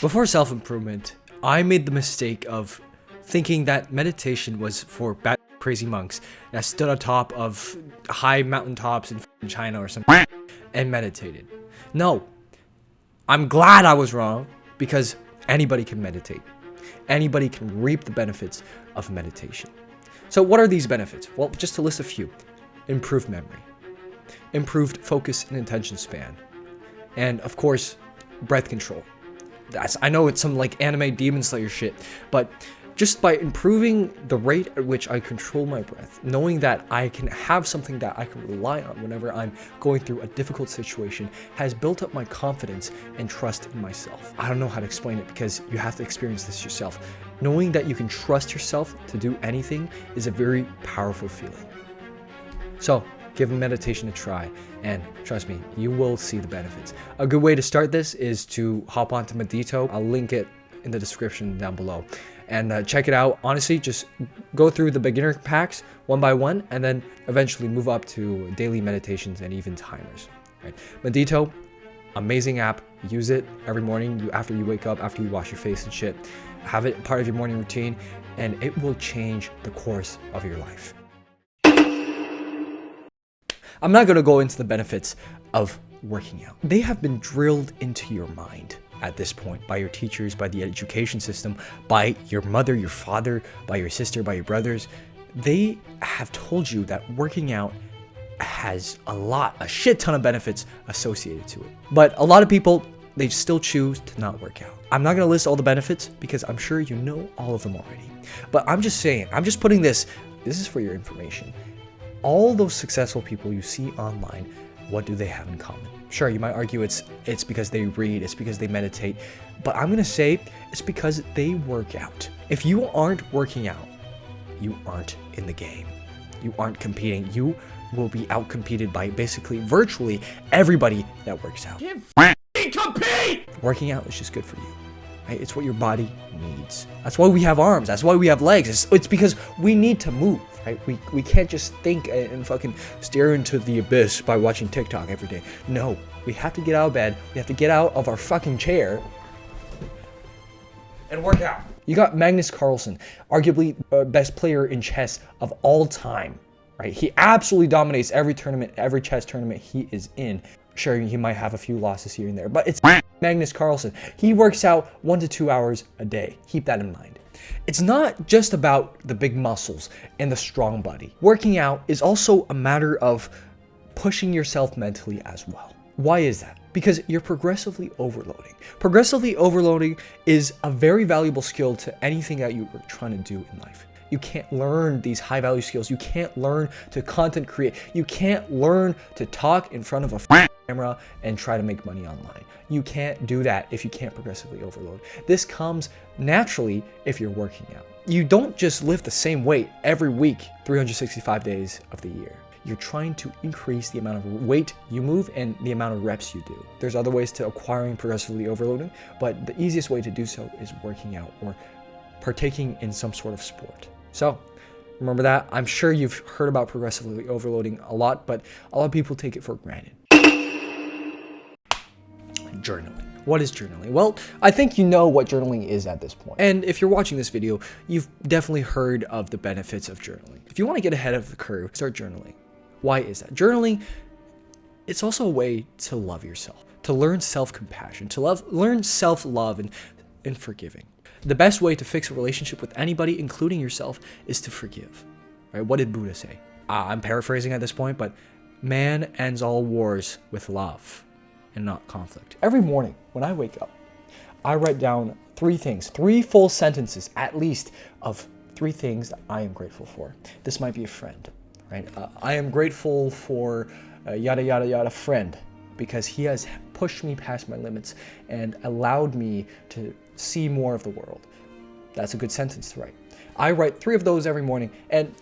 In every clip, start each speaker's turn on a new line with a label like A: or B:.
A: Before self-improvement, I made the mistake of thinking that meditation was for bat crazy monks that stood on top of high mountaintops in China or something and meditated. No, I'm glad I was wrong, because anybody can meditate. Anybody can reap the benefits of meditation. So what are these benefits? Well, just to list a few. Improved memory, improved focus and attention span, and of course, breath control. I know it's some like anime Demon Slayer shit, but just by improving the rate at which I control my breath, knowing that I can have something that I can rely on whenever I'm going through a difficult situation, has built up my confidence and trust in myself. I don't know how to explain it because you have to experience this yourself. Knowing that you can trust yourself to do anything is a very powerful feeling. So, give meditation a try, and trust me, you will see the benefits. A good way to start this is to hop onto Medito. I'll link it in the description down below. And check it out. Honestly, just go through the beginner packs one by one, and then eventually move up to daily meditations and even timers. Right? Medito, amazing app. Use it every morning after you wake up, after you wash your face and shit. Have it part of your morning routine, and it will change the course of your life. I'm not going to go into the benefits of working out. They have been drilled into your mind at this point by your teachers, by the education system, by your mother, your father, by your sister, by your brothers. They have told you that working out has a shit ton of benefits associated to it. But a lot of people, they still choose to not work out. I'm not going to list all the benefits because I'm sure you know all of them already. But I'm just saying, I'm just putting this is for your information. All those successful people you see online, what do they have in common? Sure, you might argue it's because they read, it's because they meditate, but I'm gonna say it's because they work out. If you aren't working out, you aren't in the game. You aren't competing. You will be outcompeted by basically virtually everybody that works out. Compete! Working out is just good for you. Right? It's what your body needs. That's why we have arms. That's why we have legs. It's because we need to move. Right? We can't just think and fucking stare into the abyss by watching TikTok every day. No, we have to get out of bed. We have to get out of our fucking chair and work out. You got Magnus Carlsen, arguably best player in chess of all time. Right? He absolutely dominates every tournament, every chess tournament he is in. Sure, he might have a few losses here and there, but it's Magnus Carlsen. He works out 1 to 2 hours a day. Keep that in mind. It's not just about the big muscles and the strong body. Working out is also a matter of pushing yourself mentally as well. Why is that? Because you're progressively overloading. Progressively overloading is a very valuable skill to anything that you are trying to do in life. You can't learn these high value skills. You can't learn to content create. You can't learn to talk in front of a camera and try to make money online. You can't do that if you can't progressively overload. This comes naturally if you're working out. You don't just lift the same weight every week, 365 days of the year. You're trying to increase the amount of weight you move and the amount of reps you do. There's other ways to acquiring progressively overloading, but the easiest way to do so is working out or partaking in some sort of sport. So remember that. I'm sure you've heard about progressively overloading a lot, but a lot of people take it for granted. Journaling. What is journaling? Well, I think you know what journaling is at this point. And if you're watching this video, you've definitely heard of the benefits of journaling. If you want to get ahead of the curve, start journaling. Why is that? Journaling, it's also a way to love yourself, to learn self-compassion, to learn self-love and forgiving. The best way to fix a relationship with anybody, including yourself, is to forgive. Right? What did Buddha say? I'm paraphrasing at this point, but man ends all wars with love and not conflict. Every morning when I wake up, I write down 3 things, 3 full sentences at least of 3 things that I am grateful for. This might be a friend, right? I am grateful for yada yada yada friend because he has pushed me past my limits and allowed me to see more of the world. That's a good sentence to write. I write 3 of those every morning, and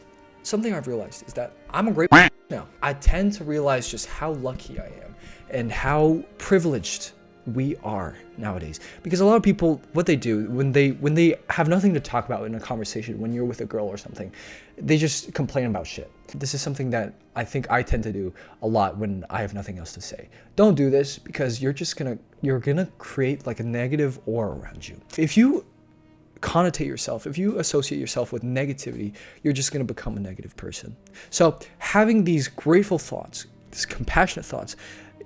A: something I've realized is that I'm a great now. I tend to realize just how lucky I am and how privileged we are nowadays. Because a lot of people, what they do when they have nothing to talk about in a conversation, when you're with a girl or something, they just complain about shit. This is something that I think I tend to do a lot when I have nothing else to say. Don't do this, because you're gonna create like a negative aura around you. If you connotate yourself, if you associate yourself with negativity, you're just going to become a negative person. So having these grateful thoughts, these compassionate thoughts,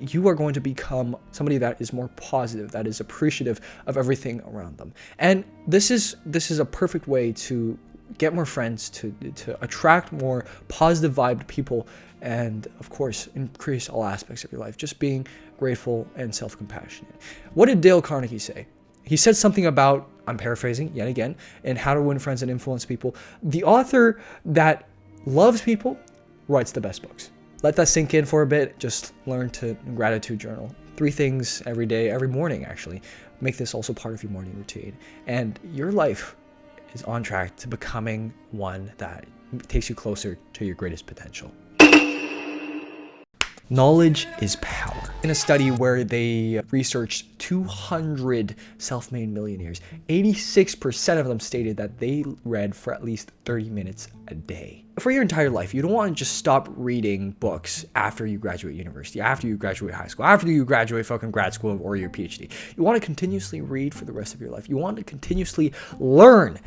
A: you are going to become somebody that is more positive, that is appreciative of everything around them. And this is a perfect way to get more friends, to attract more positive vibed people, and of course increase all aspects of your life. Just being grateful and self-compassionate. What did Dale Carnegie say? He said something about, I'm paraphrasing yet again, in How to Win Friends and Influence People. The author that loves people writes the best books. Let that sink in for a bit. Just learn to gratitude journal. 3 things every day, every morning actually. Make this also part of your morning routine. And your life is on track to becoming one that takes you closer to your greatest potential. Knowledge is power. In a study where they researched 200 self-made millionaires, 86% of them stated that they read for at least 30 minutes a day. For your entire life, you don't want to just stop reading books after you graduate university, after you graduate high school, after you graduate fucking grad school or your PhD. You want to continuously read for the rest of your life. You want to continuously learn.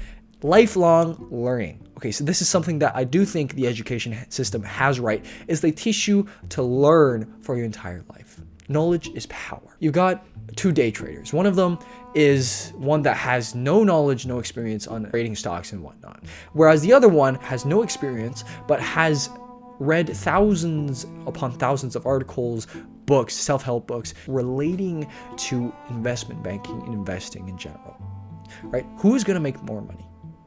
A: Lifelong learning. Okay, so this is something that I do think the education system has right, is they teach you to learn for your entire life. Knowledge is power. You've got 2 day traders. One of them is one that has no knowledge, no experience on trading stocks and whatnot. Whereas the other one has no experience, but has read thousands upon thousands of articles, books, self-help books, relating to investment banking and investing in general. Right? Who's going to make more money?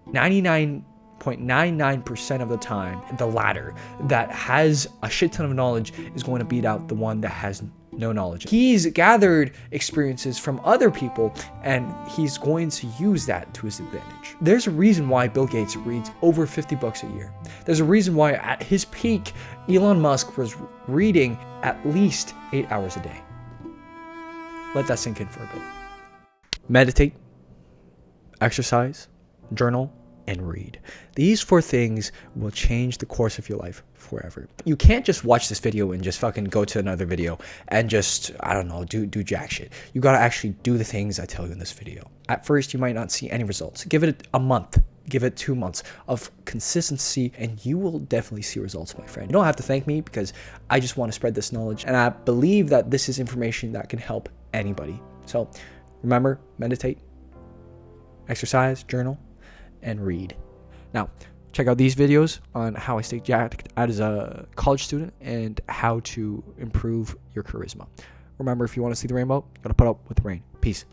A: 99.99% of the time, the latter that has a shit ton of knowledge is going to beat out the one that has no knowledge. He's gathered experiences from other people, and he's going to use that to his advantage. There's a reason why Bill Gates reads over 50 books a year. There's a reason why at his peak, Elon Musk was reading at least 8 hours a day. Let that sink in for a bit. Meditate, exercise, journal, and read. These 4 things will change the course of your life forever. You can't just watch this video and just fucking go to another video and just, I don't know, do jack shit. You gotta actually do the things I tell you in this video. At first, you might not see any results. Give it a month. Give it 2 months of consistency, and you will definitely see results, my friend. You don't have to thank me, because I just want to spread this knowledge, and I believe that this is information that can help anybody. So remember, meditate, exercise, journal, and read. Now, check out these videos on how I stay jacked as a college student and how to improve your charisma. Remember, if you want to see the rainbow, you gotta put up with the rain. Peace.